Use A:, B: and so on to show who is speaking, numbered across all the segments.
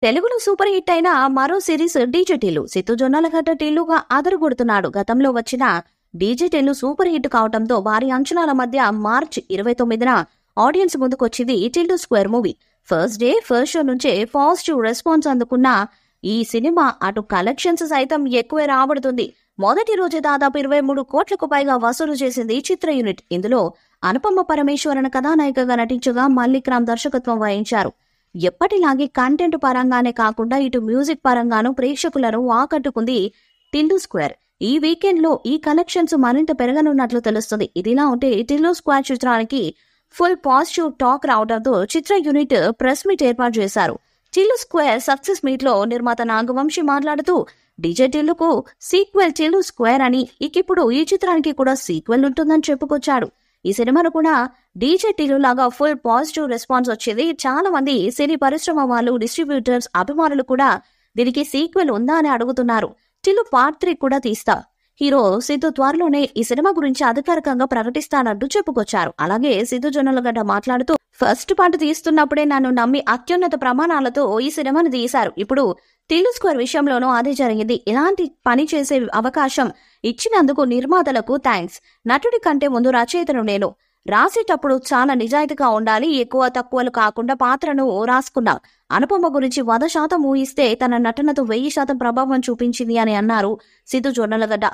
A: తెలుగులో super hit అయిన మరో సిరీస్ డీజే టిల్లు. సిద్ధు జొన్నలగడ్డ టిల్లుగా అదరగొడుతున్నాడు. గతంలో వచ్చిన డీజే టిల్లు సూపర్ హిట్ కావడంతో భారీ అంచనాల మధ్య మార్చి 29న ఆడియన్స్ ముందుకొచ్చింది Tillu square movie. First day first show నుంచే పాజిటివ్ రెస్పాన్స్ అందుకున్న ఈ సినిమా అటు కలెక్షన్స్ సైతం ఎక్కువే రాబడుతుంది. మొదటి రోజే దాదాపు 23 కోట్లకు పైగా వసూలు చేసింది చిత్ర యూనిట్. ఇందులో అనుపమ పరమేశ్వరన్ కథానాయికగా నటించగా మల్లిక్ రామ్ దర్శకత్వం వహించారు. ఎప్పటిలాగే కంటెంట్ పరంగానే కాకుండా ఇటు మ్యూజిక్ పరంగానూ ప్రేక్షకులను ఆకట్టుకుంది టిల్లు స్క్వేర్. ఈ వీకెండ్ లో ఈ కలెక్షన్స్ మరింత పెరగనున్నట్లు తెలుస్తుంది. ఇదిలా ఉంటే టిల్లు స్క్వేర్ చిత్రానికి ఫుల్ పాజిటివ్ టాక్ రావడంతో చిత్ర యూనిట్ ప్రెస్ మీట్ ఏర్పాటు చేశారు. టిల్లు స్క్వేర్ సక్సెస్ మీట్ లో నిర్మాత నాగవంశి మాట్లాడుతూ డీజే టిల్లుకు సీక్వెల్ టిల్లు స్క్వేర్ అని, ఇప్పుడు ఈ చిత్రానికి కూడా సీక్వెల్ ఉంటుందని చెప్పుకొచ్చాడు. ఈ సినిమాను కూడా డీజే టిల్లు లాగా ఫుల్ పాజిటివ్ రెస్పాన్స్ వచ్చింది. చాలా మంది సినీ పరిశ్రమ వాళ్ళు, డిస్ట్రిబ్యూటర్స్, అభిమానులు కూడా దీనికి సీక్వెల్ ఉందా అని అడుగుతున్నారు. టిల్లు పార్ట్ 3 కూడా తీస్తా. హీరో సిద్ధు త్వరలోనే ఈ సినిమా గురించి అధికారికంగా ప్రకటిస్తానంటూ చెప్పుకొచ్చారు. అలాగే సిద్ధు జొన్నలగడ్డ మాట్లాడుతూ ఫస్ట్ పార్ట్ తీస్తున్నప్పుడే నన్ను నమ్మి అత్యున్నత ప్రమాణాలతో ఈ సినిమాను తీశారు. ఇప్పుడు టిల్లు స్క్వేర్ విషయంలోనూ అదే జరిగింది. ఇలాంటి పని చేసే అవకాశం ఇచ్చినందుకు నిర్మాతలకు థ్యాంక్స్. నటుడి కంటే ముందు రచయితను నేను. రాసేటప్పుడు చాలా నిజాయితీగా ఉండాలి. ఎక్కువ తక్కువలు కాకుండా పాత్రను రాసుకున్నా. అనుపమ గురించి 100% ఊహిస్తే తన నటనతో 1000% ప్రభావం చూపించింది అని అన్నారు సిద్ధు జొన్నలగడ్డ.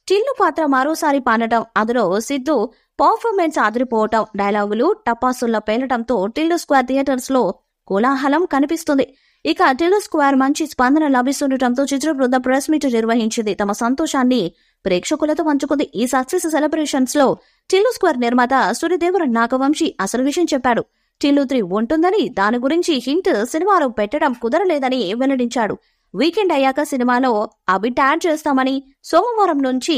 A: టిల్లు పాత్ర మరోసారి పాడటం, అందులో సిద్ధు పర్ఫార్మెన్స్ అదిరిపోవటం, డైలాగులు టపాసుల్లో పేలటంతో టిల్లు స్క్వేర్ థియేటర్స్ లో కోలాహలం కనిపిస్తుంది. ఇక టిల్లు స్క్వేర్ మంచి స్పందన లభిస్తుండటంతో చిత్ర బృందం ప్రెస్ మీట్ నిర్వహించింది. తమ సంతోషాన్ని ప్రేక్షకులతో పంచుకుంది. ఈ సక్సెస్ సెలబ్రేషన్స్ లో టిల్లు స్క్వేర్ నిర్మాత సూర్యదేవరన్ నాగవంశి అసలు విషయం చెప్పాడు. టిల్లు 3 ఉంటుందని, దాని గురించి హింట్ సినిమాలో పెట్టడం కుదరలేదని వెల్లడించాడు. వీకెండ్ అయ్యాక సినిమాలో అబిట్ యాడ్ చేస్తామని, సోమవారం నుంచి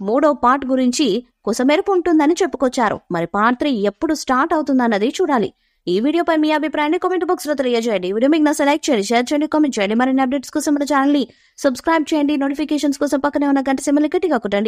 A: 3వ పార్ట్ గురించి కుసమెరుపు ఉంటుందని చెప్పుకొచ్చారు. మరి పార్ట్ 3 ఎప్పుడు స్టార్ట్ అవుతుందన్నది చూడాలి. ఈ వీడియోపై మీ అభిప్రాయాన్ని కామెంట్ బాక్స్ లో తెలియజేయండి. వీడియో మీకు నచ్చితే లైక్ చేయండి, షేర్ చేయండి, కామెంట్ చేయండి. మరిన్ని అప్డేట్స్ కోసం మన ఛానల్ ని సబ్స్క్రైబ్ చేయండి. నోటిఫికేషన్స్ కోసం పక్కనే ఉన్న గంట సింబల్ గట్టిగా కొట్టండి.